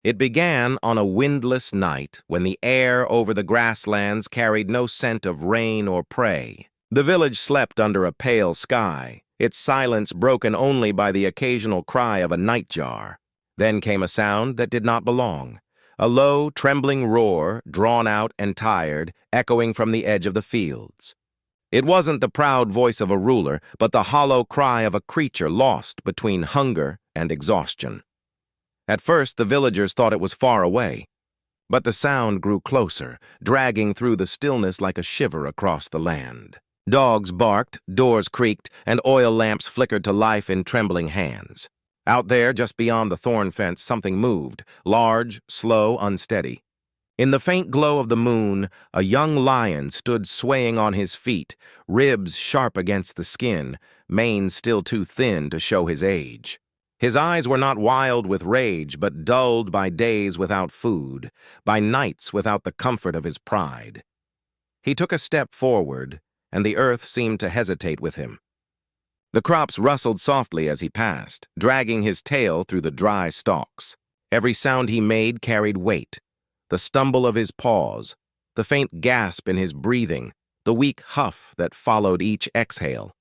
It began on a windless night when the air over the grasslands carried no scent of rain or prey. The village slept under a pale sky, its silence broken only by the occasional cry of a nightjar. Then came a sound that did not belong, a low, trembling roar, drawn out and tired, echoing from the edge of the fields. It wasn't the proud voice of a ruler, but the hollow cry of a creature lost between hunger and exhaustion. At first, the villagers thought it was far away, but the sound grew closer, dragging through the stillness like a shiver across the land. Dogs barked, doors creaked, and oil lamps flickered to life in trembling hands. Out there, just beyond the thorn fence, something moved, large, slow, unsteady. In the faint glow of the moon, a young lion stood swaying on his feet, ribs sharp against the skin, mane still too thin to show his age. His eyes were not wild with rage, but dulled by days without food, by nights without the comfort of his pride. He took a step forward, and the earth seemed to hesitate with him. The crops rustled softly as he passed, dragging his tail through the dry stalks. Every sound he made carried weight. The stumble of his paws, the faint gasp in his breathing, the weak huff that followed each exhale.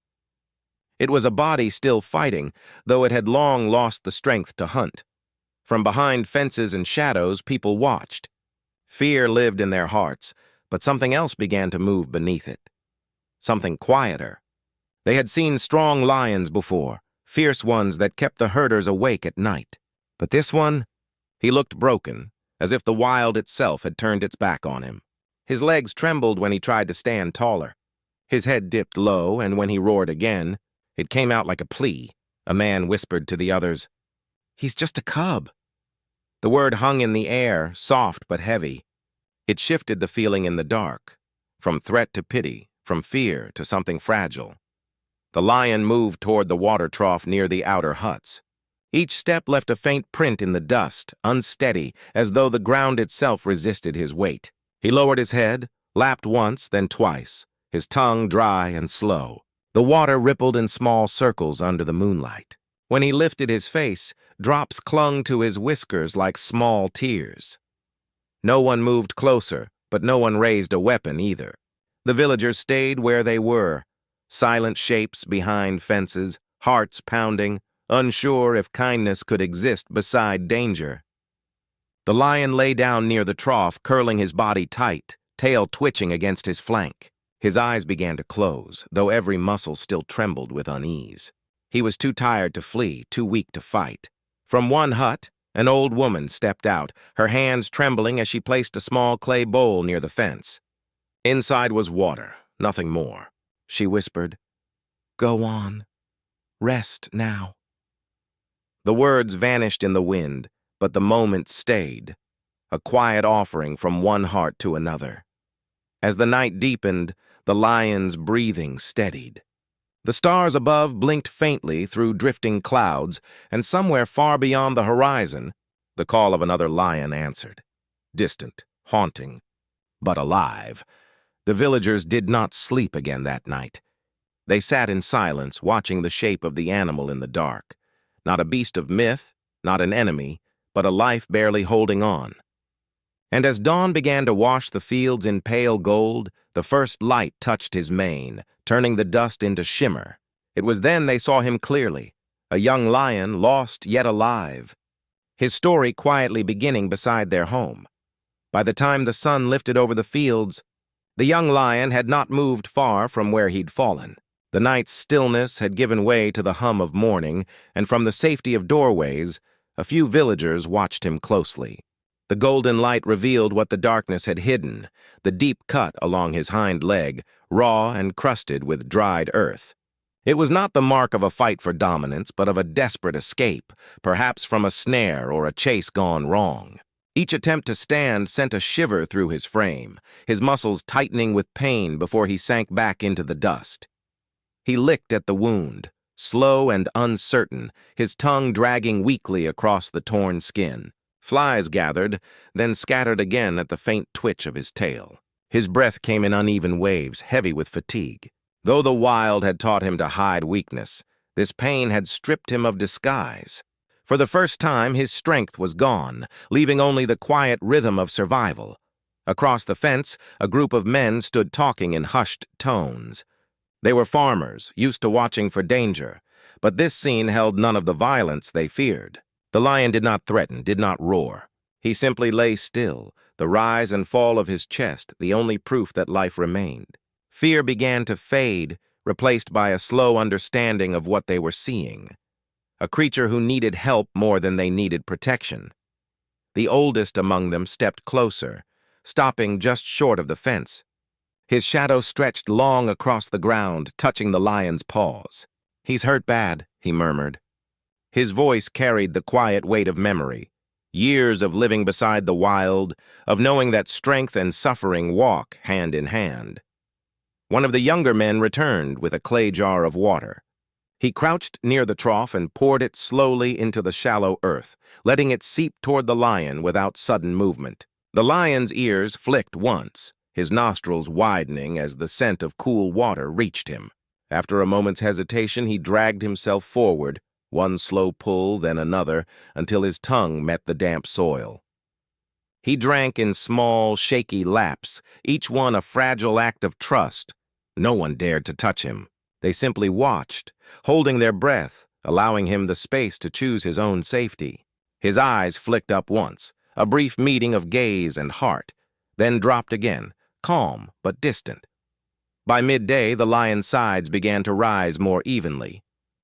It was a body still fighting, though it had long lost the strength to hunt. From behind fences and shadows, people watched. Fear lived in their hearts, but something else began to move beneath it. Something quieter. They had seen strong lions before, fierce ones that kept the herders awake at night. But this one, he looked broken, as if the wild itself had turned its back on him. His legs trembled when he tried to stand taller. His head dipped low, and when he roared again, it came out like a plea. A man whispered to the others, "He's just a cub." The word hung in the air, soft but heavy. It shifted the feeling in the dark, from threat to pity, from fear to something fragile. The lion moved toward the water trough near the outer huts. Each step left a faint print in the dust, unsteady, as though the ground itself resisted his weight. He lowered his head, lapped once, then twice, his tongue dry and slow. The water rippled in small circles under the moonlight. When he lifted his face, drops clung to his whiskers like small tears. No one moved closer, but no one raised a weapon either. The villagers stayed where they were, silent shapes behind fences, hearts pounding, unsure if kindness could exist beside danger. The lion lay down near the trough, curling his body tight, tail twitching against his flank. His eyes began to close, though every muscle still trembled with unease. He was too tired to flee, too weak to fight. From one hut, an old woman stepped out, her hands trembling as she placed a small clay bowl near the fence. Inside was water, nothing more. She whispered, "Go on. Rest now." The words vanished in the wind, but the moment stayed, a quiet offering from one heart to another. As the night deepened, the lion's breathing steadied. The stars above blinked faintly through drifting clouds, and somewhere far beyond the horizon, the call of another lion answered. Distant, haunting, but alive. The villagers did not sleep again that night. They sat in silence, watching the shape of the animal in the dark. Not a beast of myth, not an enemy, but a life barely holding on. And as dawn began to wash the fields in pale gold, the first light touched his mane, turning the dust into shimmer. It was then they saw him clearly, a young lion lost yet alive, his story quietly beginning beside their home. By the time the sun lifted over the fields, the young lion had not moved far from where he'd fallen. The night's stillness had given way to the hum of morning, and from the safety of doorways, a few villagers watched him closely. The golden light revealed what the darkness had hidden, the deep cut along his hind leg, raw and crusted with dried earth. It was not the mark of a fight for dominance, but of a desperate escape, perhaps from a snare or a chase gone wrong. Each attempt to stand sent a shiver through his frame, his muscles tightening with pain before he sank back into the dust. He licked at the wound, slow and uncertain, his tongue dragging weakly across the torn skin. Flies gathered, then scattered again at the faint twitch of his tail. His breath came in uneven waves, heavy with fatigue. Though the wild had taught him to hide weakness, this pain had stripped him of disguise. For the first time, his strength was gone, leaving only the quiet rhythm of survival. Across the fence, a group of men stood talking in hushed tones. They were farmers, used to watching for danger, but this scene held none of the violence they feared. The lion did not threaten, did not roar. He simply lay still, the rise and fall of his chest the only proof that life remained. Fear began to fade, replaced by a slow understanding of what they were seeing. A creature who needed help more than they needed protection. The oldest among them stepped closer, stopping just short of the fence. His shadow stretched long across the ground, touching the lion's paws. "He's hurt bad," he murmured. His voice carried the quiet weight of memory, years of living beside the wild, of knowing that strength and suffering walk hand in hand. One of the younger men returned with a clay jar of water. He crouched near the trough and poured it slowly into the shallow earth, letting it seep toward the lion without sudden movement. The lion's ears flicked once, his nostrils widening as the scent of cool water reached him. After a moment's hesitation, he dragged himself forward, one slow pull, then another, until his tongue met the damp soil. He drank in small, shaky laps, each one a fragile act of trust. No one dared to touch him. They simply watched, holding their breath, allowing him the space to choose his own safety. His eyes flicked up once, a brief meeting of gaze and heart, then dropped again, calm but distant. By midday, the lion's sides began to rise more evenly.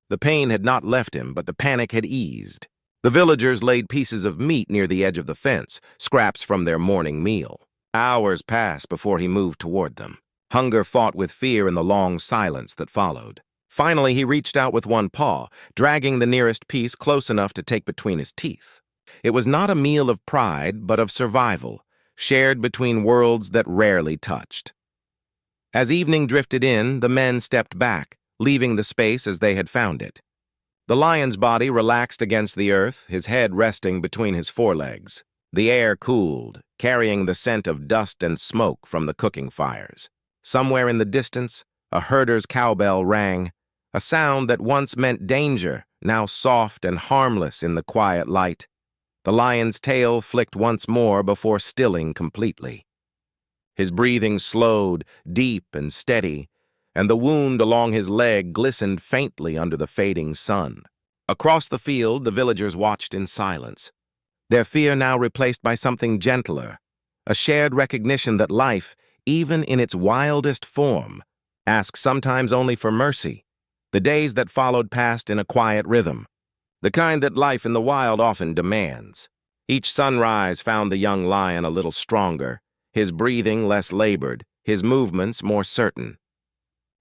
The pain had not left him, but the panic had eased. The villagers laid pieces of meat near the edge of the fence, scraps from their morning meal. Hours passed before he moved toward them. Hunger fought with fear in the long silence that followed. Finally, he reached out with one paw, dragging the nearest piece close enough to take between his teeth. It was not a meal of pride, but of survival, shared between worlds that rarely touched. As evening drifted in, the men stepped back, leaving the space as they had found it. The lion's body relaxed against the earth, his head resting between his forelegs. The air cooled, carrying the scent of dust and smoke from the cooking fires. Somewhere in the distance, a herder's cowbell rang, a sound that once meant danger, now soft and harmless in the quiet light. The lion's tail flicked once more before stilling completely. His breathing slowed, deep and steady, and the wound along his leg glistened faintly under the fading sun. Across the field, the villagers watched in silence, their fear now replaced by something gentler, a shared recognition that life, even in its wildest form, asks sometimes only for mercy. The days that followed passed in a quiet rhythm, the kind that life in the wild often demands. Each sunrise found the young lion a little stronger, his breathing less labored, his movements more certain.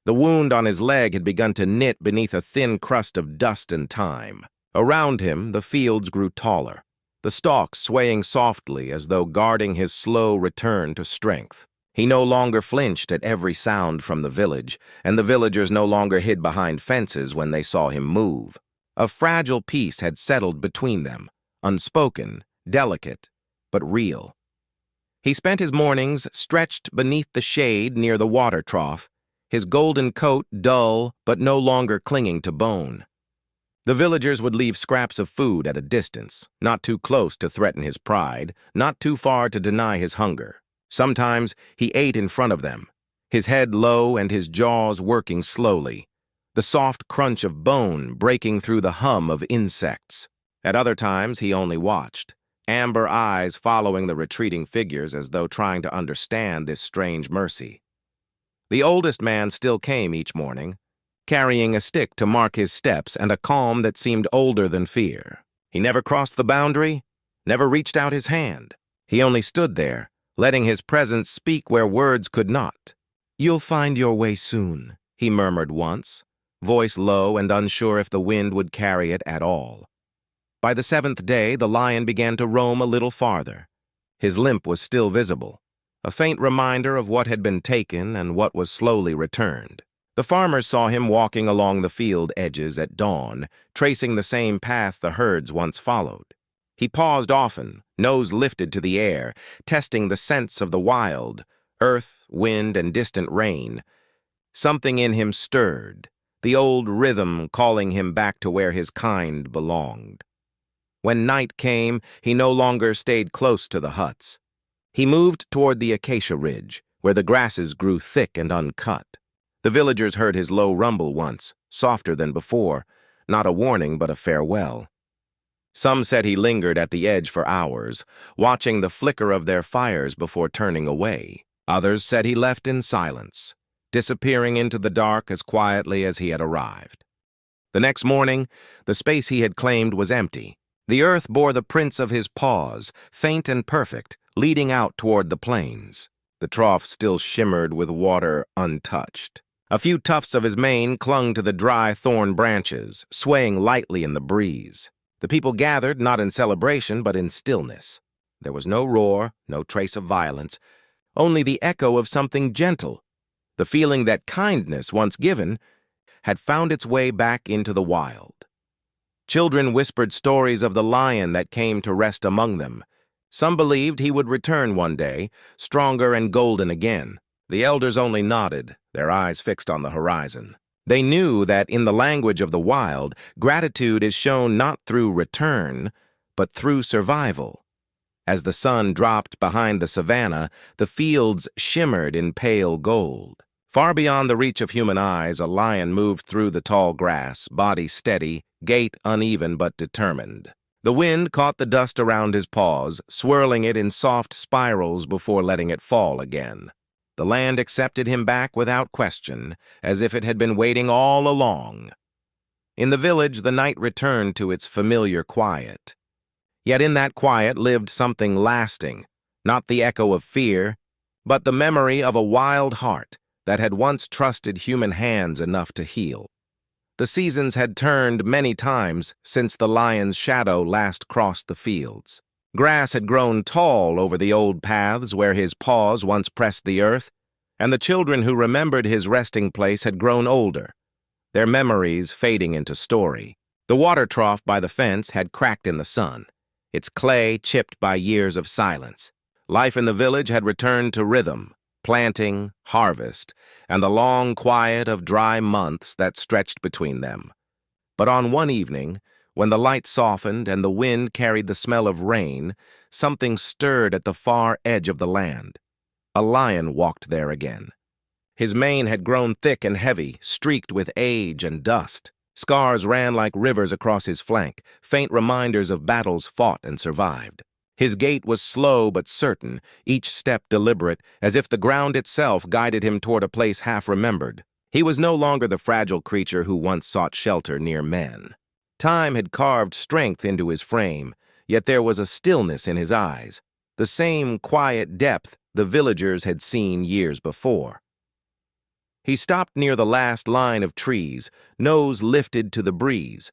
The wound on his leg had begun to knit beneath a thin crust of dust and time. Around him, the fields grew taller, the stalks swaying softly as though guarding his slow return to strength. He no longer flinched at every sound from the village, and the villagers no longer hid behind fences when they saw him move. A fragile peace had settled between them, unspoken, delicate, but real. He spent his mornings stretched beneath the shade near the water trough, his golden coat dull but no longer clinging to bone. The villagers would leave scraps of food at a distance, not too close to threaten his pride, not too far to deny his hunger. Sometimes he ate in front of them, his head low and his jaws working slowly, the soft crunch of bone breaking through the hum of insects. At other times he only watched, amber eyes following the retreating figures as though trying to understand this strange mercy. The oldest man still came each morning, carrying a stick to mark his steps and a calm that seemed older than fear. He never crossed the boundary, never reached out his hand. He only stood there, letting his presence speak where words could not. "You'll find your way soon," he murmured once, voice low and unsure if the wind would carry it at all. By the seventh day, the lion began to roam a little farther. His limp was still visible, a faint reminder of what had been taken and what was slowly returned. The farmers saw him walking along the field edges at dawn, tracing the same path the herds once followed. He paused often, nose lifted to the air, testing the scents of the wild, earth, wind, and distant rain. Something in him stirred, the old rhythm calling him back to where his kind belonged. When night came, he no longer stayed close to the huts. He moved toward the acacia ridge, where the grasses grew thick and uncut. The villagers heard his low rumble once, softer than before, not a warning but a farewell. Some said he lingered at the edge for hours, watching the flicker of their fires before turning away. Others said he left in silence, disappearing into the dark as quietly as he had arrived. The next morning, the space he had claimed was empty. The earth bore the prints of his paws, faint and perfect, leading out toward the plains. The trough still shimmered with water untouched. A few tufts of his mane clung to the dry thorn branches, swaying lightly in the breeze. The people gathered not in celebration but in stillness. There was no roar, no trace of violence, only the echo of something gentle, the feeling that kindness, once given, had found its way back into the wild. Children whispered stories of the lion that came to rest among them. Some believed he would return one day, stronger and golden again. The elders only nodded, their eyes fixed on the horizon. They knew that in the language of the wild, gratitude is shown not through return, but through survival. As the sun dropped behind the savanna, the fields shimmered in pale gold. Far beyond the reach of human eyes, a lion moved through the tall grass, body steady, gait uneven but determined. The wind caught the dust around his paws, swirling it in soft spirals before letting it fall again. The land accepted him back without question, as if it had been waiting all along. In the village, the night returned to its familiar quiet. Yet in that quiet lived something lasting, not the echo of fear, but the memory of a wild heart that had once trusted human hands enough to heal. The seasons had turned many times since the lion's shadow last crossed the fields. Grass had grown tall over the old paths where his paws once pressed the earth, and the children who remembered his resting place had grown older, their memories fading into story. The water trough by the fence had cracked in the sun, its clay chipped by years of silence. Life in the village had returned to rhythm, planting, harvest, and the long quiet of dry months that stretched between them. But on one evening, when the light softened and the wind carried the smell of rain, something stirred at the far edge of the land. A lion walked there again. His mane had grown thick and heavy, streaked with age and dust. Scars ran like rivers across his flank, faint reminders of battles fought and survived. His gait was slow but certain, each step deliberate, as if the ground itself guided him toward a place half-remembered. He was no longer the fragile creature who once sought shelter near men. Time had carved strength into his frame, yet there was a stillness in his eyes, the same quiet depth the villagers had seen years before. He stopped near the last line of trees, nose lifted to the breeze.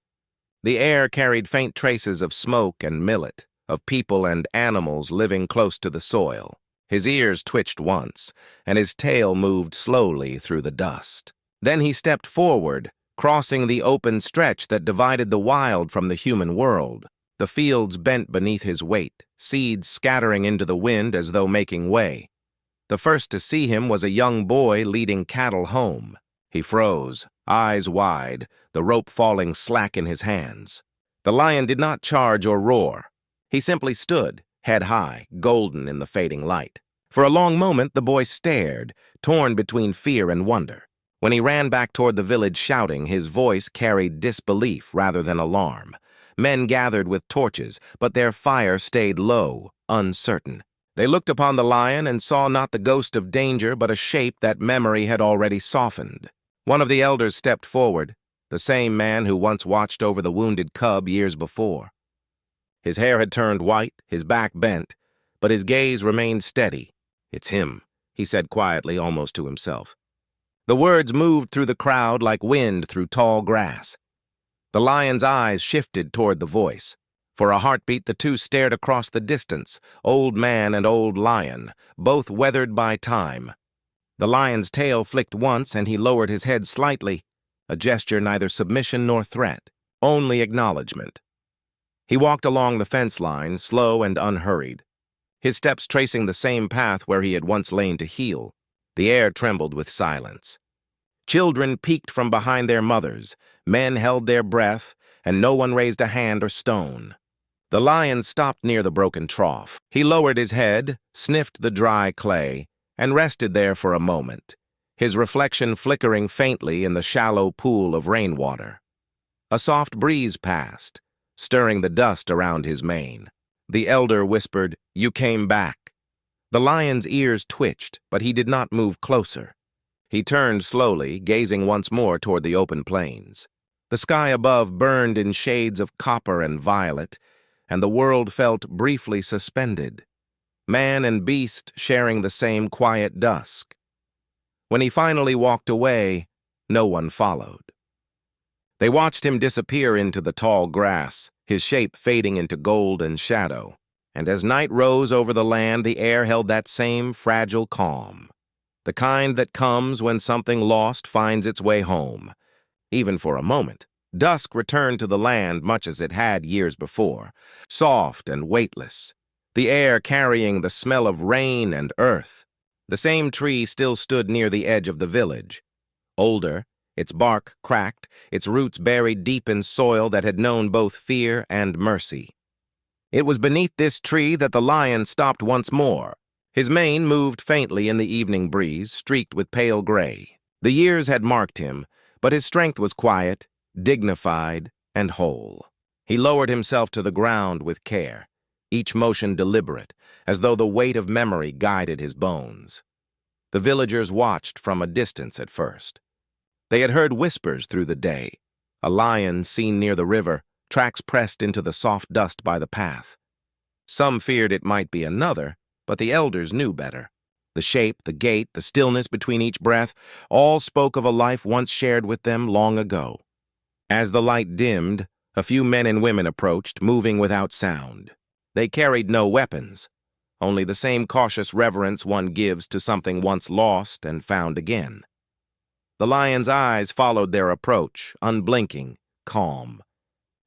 The air carried faint traces of smoke and millet, of people and animals living close to the soil. His ears twitched once, and his tail moved slowly through the dust. Then he stepped forward, crossing the open stretch that divided the wild from the human world. The fields bent beneath his weight, seeds scattering into the wind as though making way. The first to see him was a young boy leading cattle home. He froze, eyes wide, the rope falling slack in his hands. The lion did not charge or roar. He simply stood, head high, golden in the fading light. For a long moment the boy stared, torn between fear and wonder. When he ran back toward the village shouting, his voice carried disbelief rather than alarm. Men gathered with torches, but their fire stayed low, uncertain. They looked upon the lion and saw not the ghost of danger but a shape that memory had already softened. One of the elders stepped forward, the same man who once watched over the wounded cub years before. His hair had turned white, his back bent, but his gaze remained steady. "It's him," he said quietly, almost to himself. The words moved through the crowd like wind through tall grass. The lion's eyes shifted toward the voice. For a heartbeat, the two stared across the distance, old man and old lion, both weathered by time. The lion's tail flicked once, and he lowered his head slightly, a gesture neither submission nor threat, only acknowledgement. He walked along the fence line, slow and unhurried, his steps tracing the same path where he had once lain to heal. The air trembled with silence. Children peeked from behind their mothers, men held their breath, and no one raised a hand or stone. The lion stopped near the broken trough. He lowered his head, sniffed the dry clay, and rested there for a moment, his reflection flickering faintly in the shallow pool of rainwater. A soft breeze passed, stirring the dust around his mane. The elder whispered, "You came back." The lion's ears twitched, but he did not move closer. He turned slowly, gazing once more toward the open plains. The sky above burned in shades of copper and violet, and the world felt briefly suspended, man and beast sharing the same quiet dusk. When he finally walked away, no one followed. They watched him disappear into the tall grass, his shape fading into gold and shadow, and as night rose over the land, the air held that same fragile calm, the kind that comes when something lost finds its way home. Even for a moment, dusk returned to the land much as it had years before, soft and weightless, the air carrying the smell of rain and earth. The same tree still stood near the edge of the village, older, its bark cracked, its roots buried deep in soil that had known both fear and mercy. It was beneath this tree that the lion stopped once more. His mane moved faintly in the evening breeze, streaked with pale gray. The years had marked him, but his strength was quiet, dignified, and whole. He lowered himself to the ground with care, each motion deliberate, as though the weight of memory guided his bones. The villagers watched from a distance at first. They had heard whispers through the day, a lion seen near the river, tracks pressed into the soft dust by the path. Some feared it might be another, but the elders knew better. The shape, the gait, the stillness between each breath, all spoke of a life once shared with them long ago. As the light dimmed, a few men and women approached, moving without sound. They carried no weapons, only the same cautious reverence one gives to something once lost and found again. The lion's eyes followed their approach, unblinking, calm.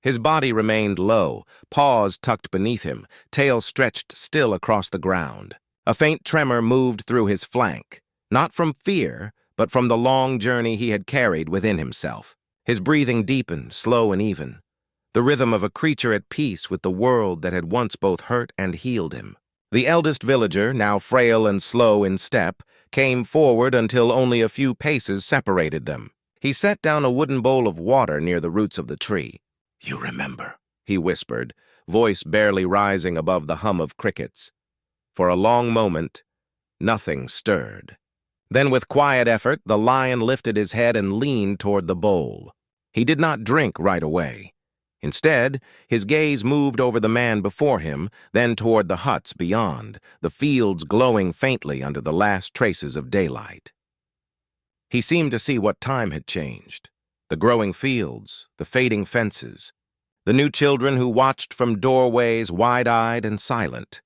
His body remained low, paws tucked beneath him, tail stretched still across the ground. A faint tremor moved through his flank, not from fear, but from the long journey he had carried within himself. His breathing deepened, slow and even, the rhythm of a creature at peace with the world that had once both hurt and healed him. The eldest villager, now frail and slow in step, came forward until only a few paces separated them. He set down a wooden bowl of water near the roots of the tree. "You remember," he whispered, voice barely rising above the hum of crickets. For a long moment, nothing stirred. Then with quiet effort, the lion lifted his head and leaned toward the bowl. He did not drink right away. Instead, his gaze moved over the man before him, then toward the huts beyond, the fields glowing faintly under the last traces of daylight. He seemed to see what time had changed. The growing fields, the fading fences, the new children who watched from doorways wide-eyed and silent.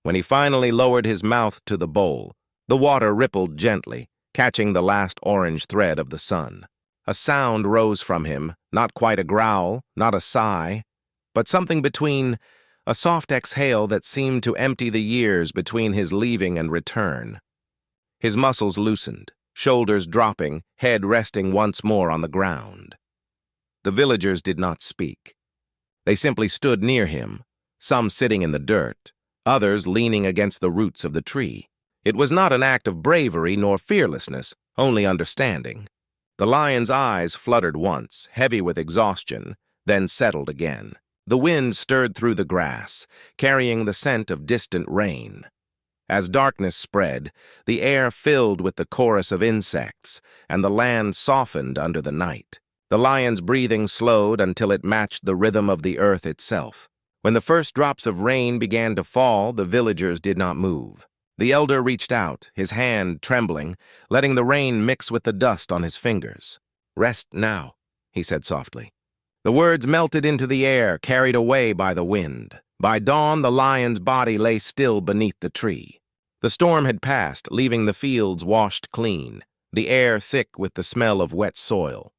When he finally lowered his mouth to the bowl, the water rippled gently, catching the last orange thread of the sun. A sound rose from him, not quite a growl, not a sigh, but something between, a soft exhale that seemed to empty the years between his leaving and return. His muscles loosened, shoulders dropping, head resting once more on the ground. The villagers did not speak. They simply stood near him, some sitting in the dirt, others leaning against the roots of the tree. It was not an act of bravery nor fearlessness, only understanding. The lion's eyes fluttered once, heavy with exhaustion, then settled again. The wind stirred through the grass, carrying the scent of distant rain. As darkness spread, the air filled with the chorus of insects, and the land softened under the night. The lion's breathing slowed until it matched the rhythm of the earth itself. When the first drops of rain began to fall, the villagers did not move. The elder reached out, his hand trembling, letting the rain mix with the dust on his fingers. "Rest now," he said softly. The words melted into the air, carried away by the wind. By dawn, the lion's body lay still beneath the tree. The storm had passed, leaving the fields washed clean, the air thick with the smell of wet soil.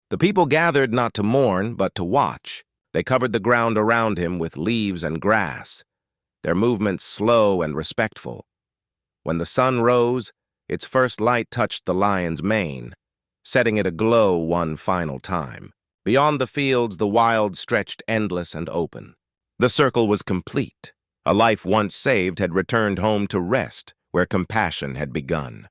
The people gathered not to mourn, but to watch. They covered the ground around him with leaves and grass, their movements slow and respectful. When the sun rose, its first light touched the lion's mane, setting it aglow one final time. Beyond the fields, the wild stretched endless and open. The circle was complete. A life once saved had returned home to rest, where compassion had begun.